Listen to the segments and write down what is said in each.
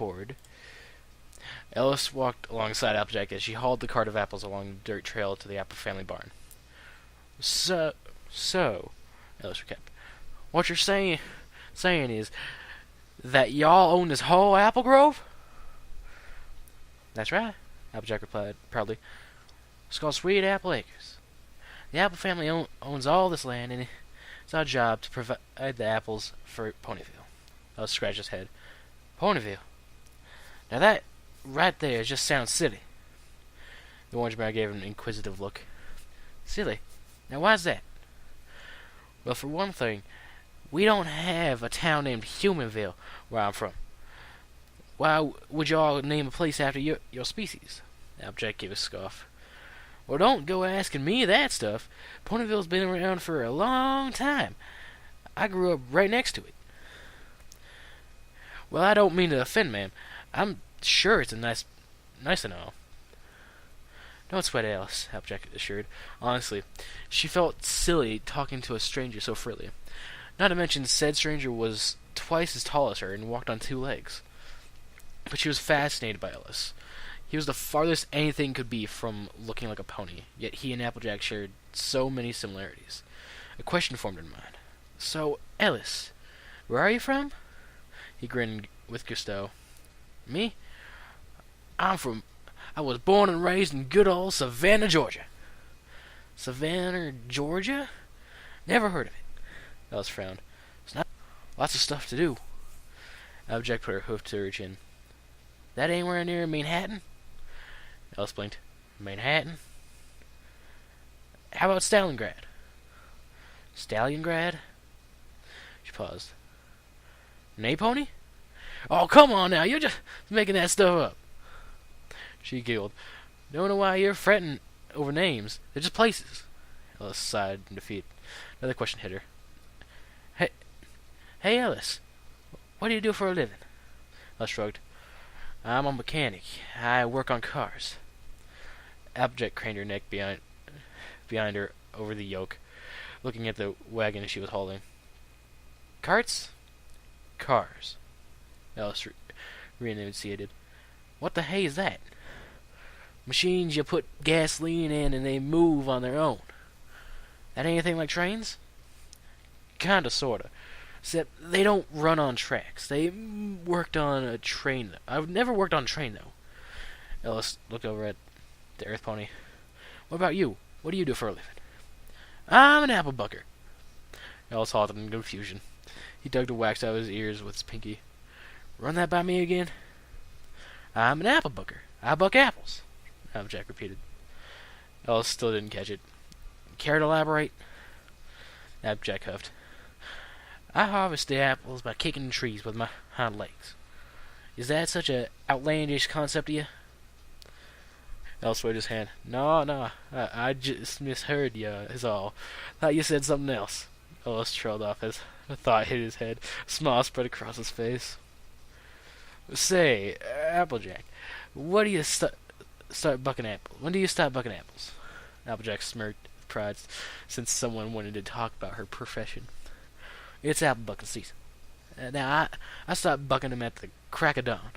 board. Ellis walked alongside Applejack as she hauled the cart of apples along the dirt trail to the Apple family barn. So, Ellis recapped. What you're saying is that y'all own this whole apple grove? That's right, Applejack replied proudly. It's called Sweet Apple Acres. The Apple family owns all this land, and it's our job to provide the apples for Ponyville. Ellis scratched his head. Ponyville? Now that right there just sounds silly. The orange bear gave him an inquisitive look. Silly? Now why's that? Well, for one thing, we don't have a town named Humanville where I'm from. Why would y'all name a place after your species? Applejack gave a scoff. Well, don't go asking me that stuff. Ponyville's been around for a long time. I grew up right next to it. Well, I don't mean to offend, ma'am. I'm sure it's a nice and all. Don't sweat, Alice, Applejack assured. Honestly, she felt silly talking to a stranger so freely. Not to mention, said stranger was twice as tall as her and walked on two legs. But she was fascinated by Ellis. He was the farthest anything could be from looking like a pony, yet he and Applejack shared so many similarities. A question formed in mind. So, Ellis, where are you from? He grinned with gusto. Me? I was born and raised in good old Savannah, Georgia. Savannah, Georgia? Never heard of it. Ellis frowned. It's not lots of stuff to do. Applejack put her hoof to her chin. That anywhere near Manhattan? Ellis blinked. Manhattan? How about Stalingrad? Stalliongrad? She paused. Napony? Oh, come on now, you're just making that stuff up. She giggled. Don't know why you're fretting over names. They're just places. Ellis sighed in defeat. Another question hit her. Hey, Ellis. What do you do for a living? Ellis shrugged. I'm a mechanic. I work on cars. Applejack craned her neck behind her over the yoke, looking at the wagon she was hauling. Carts? Cars. Ellis re-enunciated. What the hay is that? Machines you put gasoline in and they move on their own. That anything like trains? Kinda, sorta. Except they don't run on tracks. They worked on a train. I've never worked on a train, though. Ellis looked over at the earth pony. What about you? What do you do for a living? I'm an apple bucker. Ellis halted in confusion. He dug the wax out of his ears with his pinky. Run that by me again? I'm an apple bucker. I buck apples. Applejack repeated. Ellis still didn't catch it. Care to elaborate? Applejack huffed. I harvest the apples by kicking trees with my hind legs. Is that such a outlandish concept to you? Ellis waved his hand. No, I just misheard you, is all. Thought you said something else. Ellis trailed off as a thought hit his head. A smile spread across his face. Say, Applejack, what do you start bucking apples? When do you stop bucking apples? Applejack smirked with pride, since someone wanted to talk about her profession. It's apple bucking season. Now, I stopped bucking them at the crack of dawn.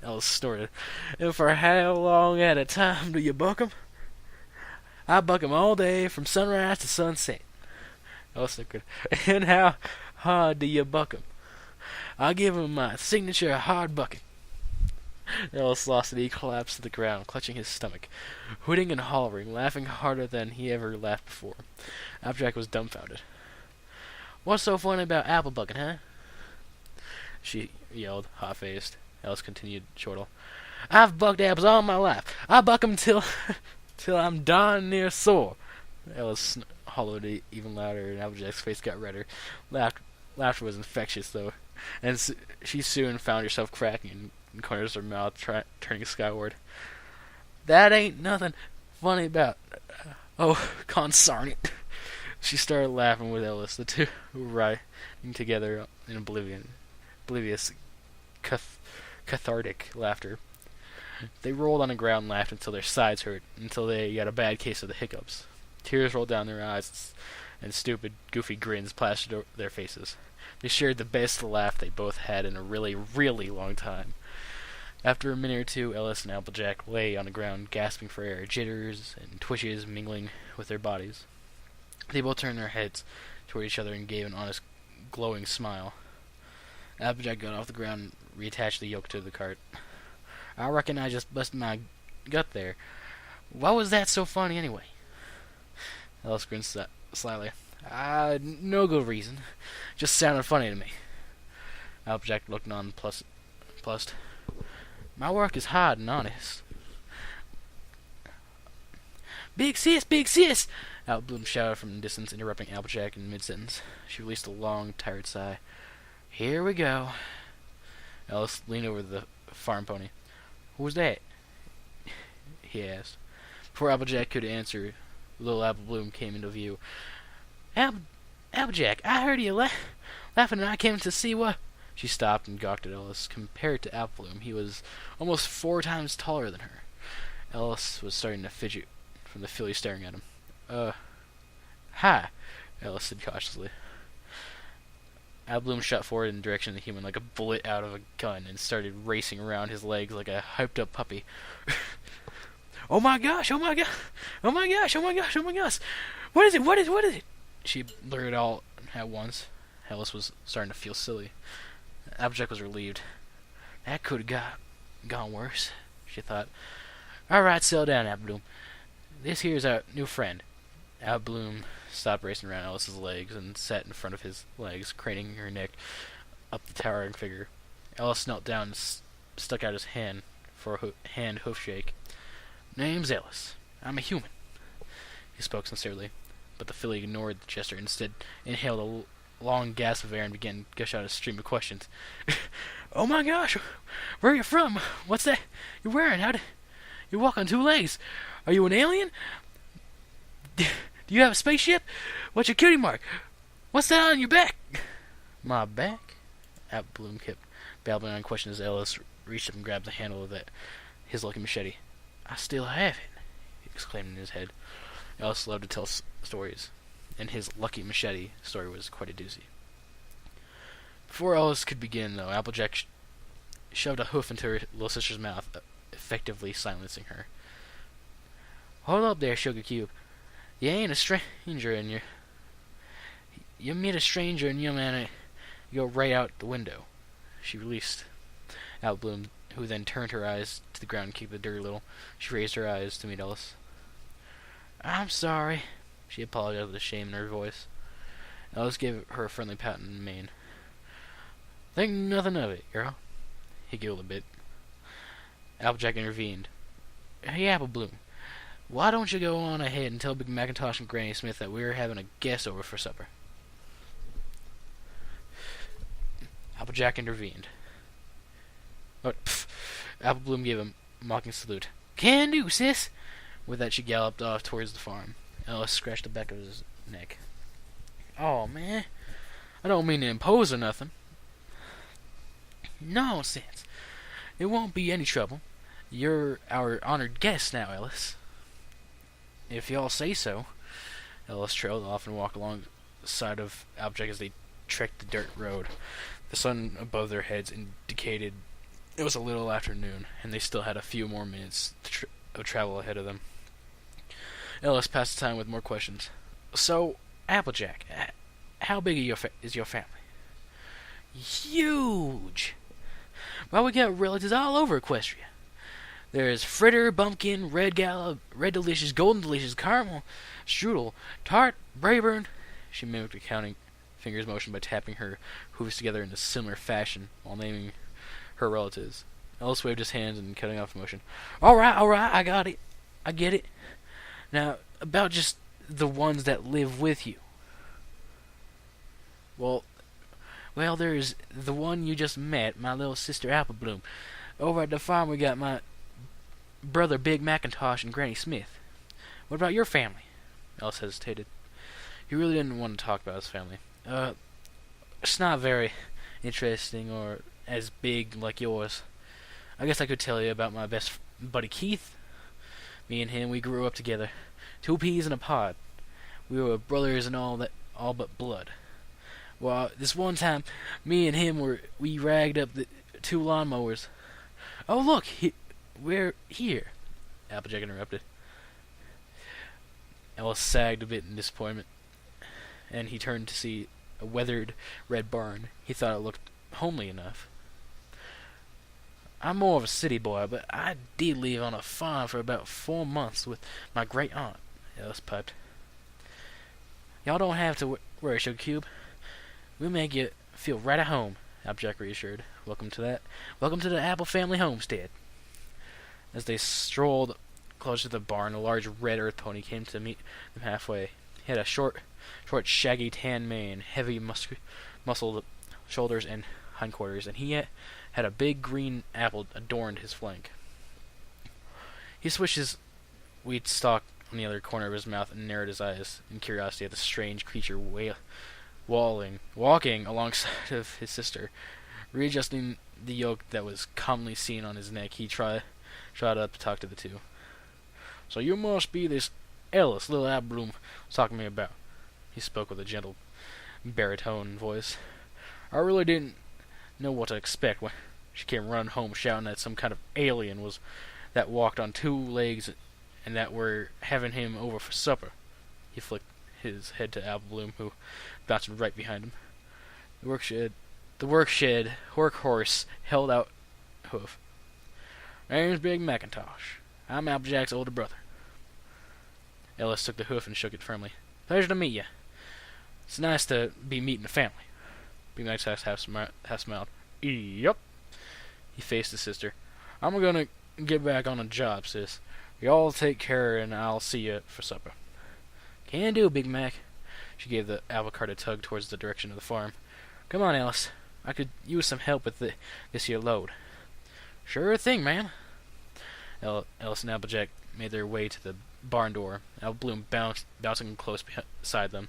Ellis snorted. And for how long at a time do you buck 'em? I buck 'em all day, from sunrise to sunset. Ellis snickered. And how hard do you buck 'em? I give 'em my signature hard bucking. Ellis lost it. He collapsed to the ground, clutching his stomach, hooting and hollering, laughing harder than he ever laughed before. Applejack was dumbfounded. What's so funny about apple bucking, huh? She yelled, hot-faced. Ellis continued chortle. I've bucked apples all my life. I buck 'em till I'm darn near sore. Ellis hollowed even louder, and Applejack's face got redder. Laughter was infectious, though, and she soon found herself cracking in corners of her mouth, turning skyward. That ain't nothing funny about... Oh, consarn it. She started laughing with Ellis, the two were riding together in oblivious, cathartic laughter. They rolled on the ground and laughed until their sides hurt, until they got a bad case of the hiccups. Tears rolled down their eyes, and stupid, goofy grins plastered their faces. They shared the best laugh they both had in a really, really long time. After a minute or two, Ellis and Applejack lay on the ground, gasping for air, jitters and twitches mingling with their bodies. They both turned their heads toward each other and gave an honest, glowing smile. Applejack got off the ground and reattached the yoke to the cart. I reckon I just busted my gut there. Why was that so funny anyway? Ellis grinned slyly. No good reason. Just sounded funny to me. Applejack looked nonplussed. My work is hard and honest. Big sis! Big sis! Bloom shouted from the distance, interrupting Applejack in mid-sentence. She released a long, tired sigh. Here we go. Ellis leaned over the farm pony. Who's that? He asked. Before Applejack could answer, little Apple Bloom came into view. Applejack, I heard you laughing and I came to see what... She stopped and gawked at Ellis. Compared to Apple Bloom, he was almost 4 times taller than her. Ellis was starting to fidget from the filly staring at him. Hi, Ellis said cautiously. Apple Bloom shot forward in the direction of the human like a bullet out of a gun and started racing around his legs like a hyped-up puppy. Oh my gosh! Oh my gosh! Oh my gosh! Oh my gosh! Oh my gosh! What is it? What is it? She blurted all at once. Ellis was starting to feel silly. Applejack was relieved. That could have gone worse, she thought. All right, settle down, Apple Bloom. This here's our new friend. Apple Bloom stopped racing around Ellis's legs and sat in front of his legs, craning her neck up the towering figure. Ellis knelt down and stuck out his hand for a hand hoof shake. Name's Ellis. I'm a human. He spoke sincerely, but the filly ignored the gesture and instead inhaled a long gasp of air and began to gush out a stream of questions. Oh my gosh! Where are you from? What's that you're wearing? How do you walk on 2 legs? Are you an alien? Do you have a spaceship? What's your cutie mark? What's that on your back? My back? Apple Bloom kept babbling on questions as Ellis reached up and grabbed the handle of his lucky machete. I still have it, he exclaimed in his head. Ellis loved to tell stories, and his lucky machete story was quite a doozy. Before Ellis could begin, though, Applejack shoved a hoof into her little sister's mouth, effectively silencing her. Hold up there, Sugar Cube. You ain't a stranger, and you meet a stranger, and you go right out the window. She released Apple Bloom, who then turned her eyes to the ground and kicked the dirt a little. She raised her eyes to meet Ellis. I'm sorry, she apologized with shame in her voice. Ellis gave her a friendly pat on the mane. Think nothing of it, girl. He giggled a bit. Applejack intervened. Hey, Apple Bloom, why don't you go on ahead and tell Big Macintosh and Granny Smith that we're having a guest over for supper? Applejack intervened. Oh, Apple Bloom gave a mocking salute. Can do, sis. With that, she galloped off towards the farm. Ellis scratched the back of his neck. Oh, man. I don't mean to impose or nothing. Nonsense. It won't be any trouble. You're our honored guest now, Ellis. If y'all say so. Ellis trailed off and walked alongside of Applejack as they trekked the dirt road. The sun above their heads indicated it was a little afternoon, and they still had a few more minutes of travel ahead of them. Ellis passed the time with more questions. So, Applejack, how big is your family? Huge! Well, we got relatives all over Equestria. There's Fritter, Bumpkin, Red Gala, Red Delicious, Golden Delicious, Caramel, Strudel, Tart, Brayburn. She mimicked a counting fingers motion by tapping her hooves together in a similar fashion while naming her relatives. Ellis waved his hands and cutting off the motion. All right, I got it. I get it. Now, about just the ones that live with you. Well, there's the one you just met, my little sister Apple Bloom. Over at the farm we got my brother Big Macintosh and Granny Smith. What about your family? Ellis hesitated. He really didn't want to talk about his family. It's not very interesting or as big like yours. I guess I could tell you about my best buddy Keith. Me and him, we grew up together. 2 peas in a pod. We were brothers and all but blood. Well, this one time, me and him we ragged up the 2 lawnmowers. Oh, look, we're here, Applejack interrupted. Ellis sagged a bit in disappointment, and he turned to see a weathered red barn. He thought it looked homely enough. I'm more of a city boy, but I did live on a farm for about 4 months with my great aunt, Ellis piped. Y'all don't have to worry, Sugar Cube. We'll make you feel right at home, Applejack reassured. Welcome to the Apple family homestead. As they strolled closer to the barn, a large red earth pony came to meet them halfway. He had a short, shaggy tan mane, heavy, muscled shoulders and hindquarters, and he had a big green apple adorned his flank. He swished his wheat stalk on the other corner of his mouth and narrowed his eyes in curiosity at the strange creature walking alongside of his sister. Readjusting the yoke that was commonly seen on his neck, he trotted up to talk to the two. So you must be this Ellis little Abloom was talking to me about. He spoke with a gentle baritone voice. I really didn't know what to expect when she came running home shouting that some kind of alien was that walked on 2 legs and that we're having him over for supper. He flicked his head to Abloom, who bounced right behind him. The workhorse held out hoof. Name's Big Macintosh. I'm Applejack's older brother. Ellis took the hoof and shook it firmly. Pleasure to meet you. It's nice to be meeting the family. Big Macintosh half smiled. Yep. He faced his sister. I'm gonna get back on the job, sis. Y'all take care and I'll see you for supper. Can do, Big Mac. She gave the apple cart a tug towards the direction of the farm. Come on, Ellis. I could use some help with this here load. Sure thing, ma'am. Ellis and Applejack made their way to the barn door, Abloom bouncing close beside them.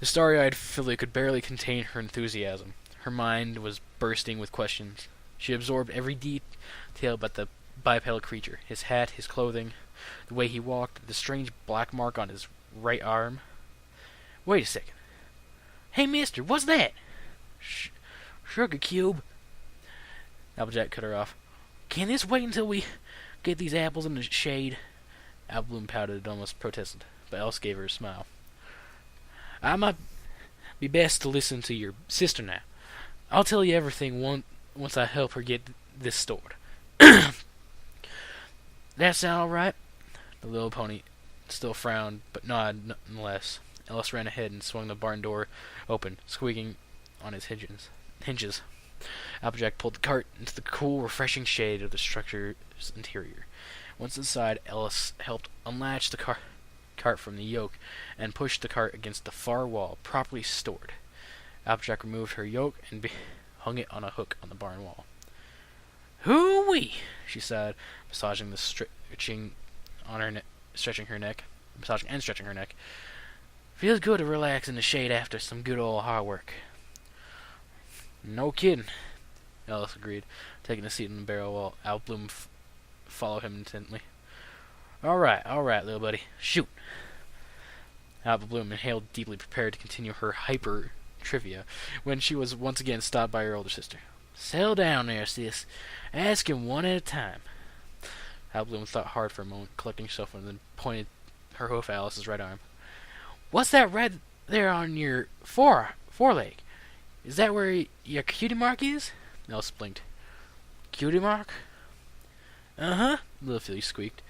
The starry-eyed filly could barely contain her enthusiasm. Her mind was bursting with questions. She absorbed every detail about the bipedal creature, his hat, his clothing, the way he walked, the strange black mark on his right arm. Wait a second. Hey, mister, what's that? Sugar Cube. Applejack cut her off. Can this wait until we get these apples in the shade? Abloom pouted and almost protested, but Ellis gave her a smile. I might be best to listen to your sister now. I'll tell you everything once I help her get this stored. That sound all right? The little pony still frowned, but nodded nonetheless. Ellis ran ahead and swung the barn door open, squeaking on his hinges. Applejack pulled the cart into the cool, refreshing shade of the structure's interior. Once inside, Ellis helped unlatch the cart from the yoke and pushed the cart against the far wall, properly stored. Applejack removed her yoke and hung it on a hook on the barn wall. Hoo-wee! She sighed, massaging and stretching her neck. Feels good to relax in the shade after some good old hard work. No kidding, Ellis agreed, taking a seat in the barrel while Abloom followed him intently. All right, little buddy. Shoot. Abloom inhaled deeply, prepared to continue her hyper-trivia, when she was once again stopped by her older sister. Settle down there, sis. Ask him one at a time. Abloom thought hard for a moment, collecting herself, and then pointed her hoof at Alice's right arm. What's that red there on your foreleg? Is that where your cutie mark is? Alice blinked. Cutie mark? Uh-huh, little filly squeaked.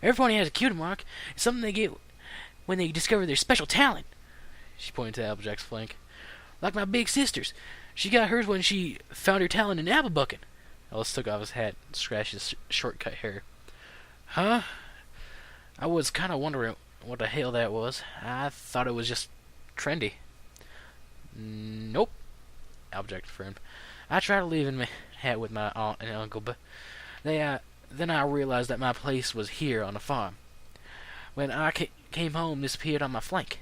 Everybody has a cutie mark. It's something they get when they discover their special talent. She pointed to Applejack's flank. Like my big sister's. She got hers when she found her talent in apple bucking. Ellis took off his hat and scratched his short-cut hair. Huh? I was kind of wondering what the hell that was. I thought it was just trendy. Nope, Applejack affirmed. I tried to live in my hat with my aunt and uncle, but then I realized that my place was here on the farm. When I came home, this appeared on my flank.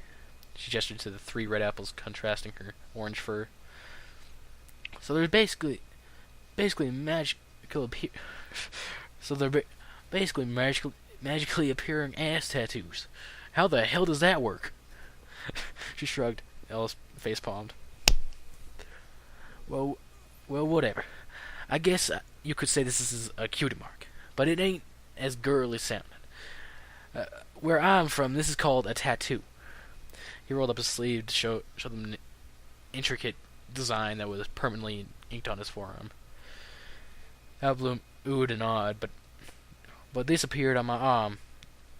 She gestured to the 3 red apples contrasting her orange fur. So they're basically magically appearing ass tattoos. How the hell does that work? She shrugged. Ellis face palmed. Well, whatever. I guess you could say this is a cutie mark, but it ain't as girly sounding. Where I'm from, this is called a tattoo. He rolled up his sleeve to show them an intricate design that was permanently inked on his forearm. Alblum oohed and awed, but this appeared on my arm.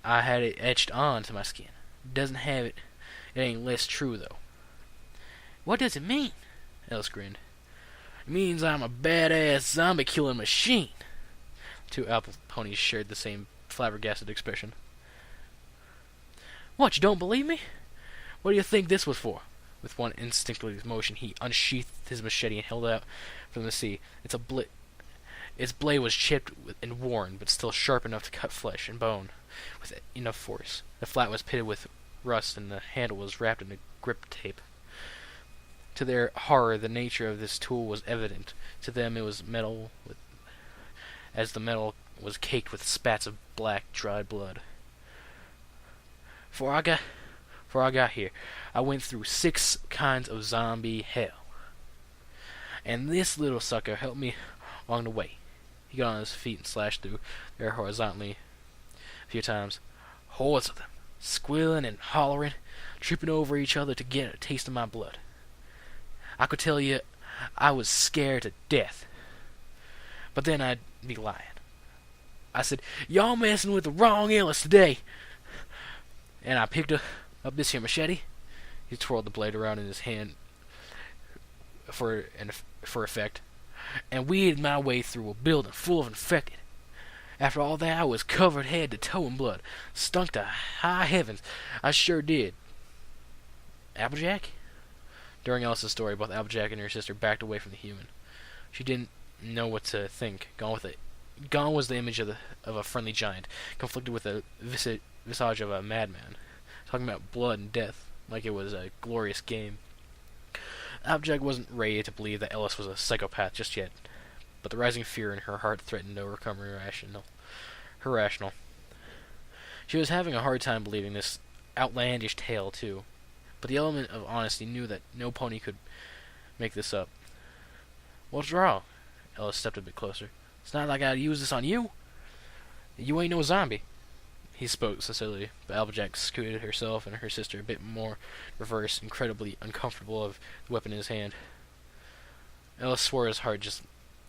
I had it etched onto my skin. It doesn't have it. It ain't less true, though. What does it mean? Ellis grinned. It means I'm a badass zombie-killing machine. Two apple ponies shared the same flabbergasted expression. What, you don't believe me? What do you think this was for? With one instinctive motion, he unsheathed his machete and held it out from the sea. Its blade was chipped and worn, but still sharp enough to cut flesh and bone with enough force. The flat was pitted with rust, and the handle was wrapped in a grip tape. To their horror, the nature of this tool was evident. To them, it was metal, as the metal was caked with spats of black, dried blood. Before I got here, I went through 6 kinds of zombie hell, and this little sucker helped me along the way. He got on his feet and slashed through there horizontally a few times. Hordes of them, squealing and hollering, tripping over each other to get a taste of my blood. I could tell you I was scared to death, but then I'd be lying. I said, y'all messing with the wrong Ellis today. And I picked up this here machete. He twirled the blade around in his hand for effect, and weeded my way through a building full of infected. After all that, I was covered head to toe in blood. Stunk to high heavens. I sure did. Applejack? During Ellis's story, both Applejack and her sister backed away from the human. She didn't know what to think. Gone was the image of a friendly giant, conflicted with the visage of a madman, talking about blood and death like it was a glorious game. Applejack wasn't ready to believe that Ellis was a psychopath just yet, but the rising fear in her heart threatened to overcome her rational. She was having a hard time believing this outlandish tale, too, but the element of honesty knew that no pony could make this up. What's wrong? Ellis stepped a bit closer. It's not like I'd use this on you. You ain't no zombie. He spoke sincerely, but Applejack scooted herself and her sister a bit more reverse, incredibly uncomfortable of the weapon in his hand. Ellis swore his heart just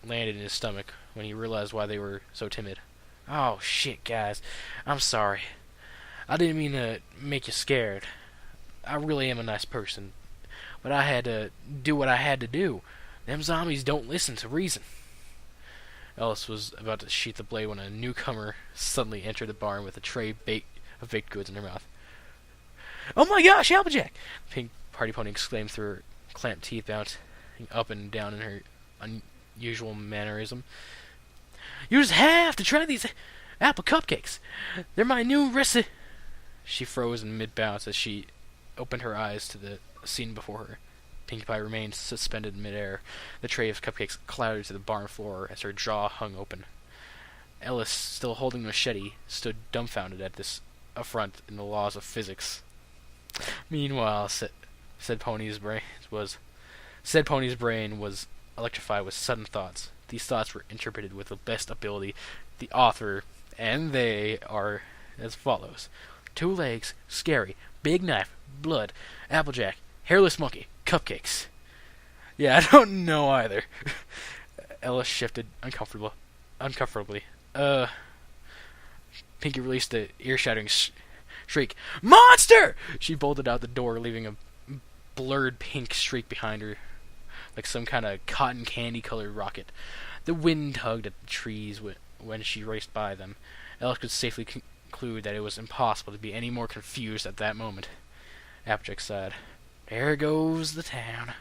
landed in his stomach when he realized why they were so timid. Oh, shit, guys. I'm sorry. I didn't mean to make you scared. I really am a nice person, but I had to do what I had to do. Them zombies don't listen to reason. Ellis was about to sheath the blade when a newcomer suddenly entered the barn with a tray of baked goods in her mouth. Oh my gosh, Applejack! The pink party pony exclaimed through her clamped teeth, bouncing up and down in her unusual mannerism. You just have to try these apple cupcakes. They're my new recipe. She froze in mid-bounce as she opened her eyes to the scene before her. Pinkie Pie remained suspended in midair. The tray of cupcakes clattered to the barn floor as her jaw hung open. Ellis, still holding the machete, stood dumbfounded at this affront in the laws of physics. Meanwhile, said Pony's brain was electrified with sudden thoughts. These thoughts were interpreted with the best ability. The author and they are as follows: 2 legs, scary, big knife, blood, Applejack, hairless monkey, cupcakes. Yeah, I don't know either. Ellis shifted uncomfortably. Pinkie released the ear-shattering shriek. Monster! She bolted out the door, leaving a blurred pink streak behind her, like some kind of cotton candy-colored rocket. The wind tugged at the trees when she raced by them. Ellis could safely conclude that it was impossible to be any more confused at that moment. Applejack sighed. There goes the town.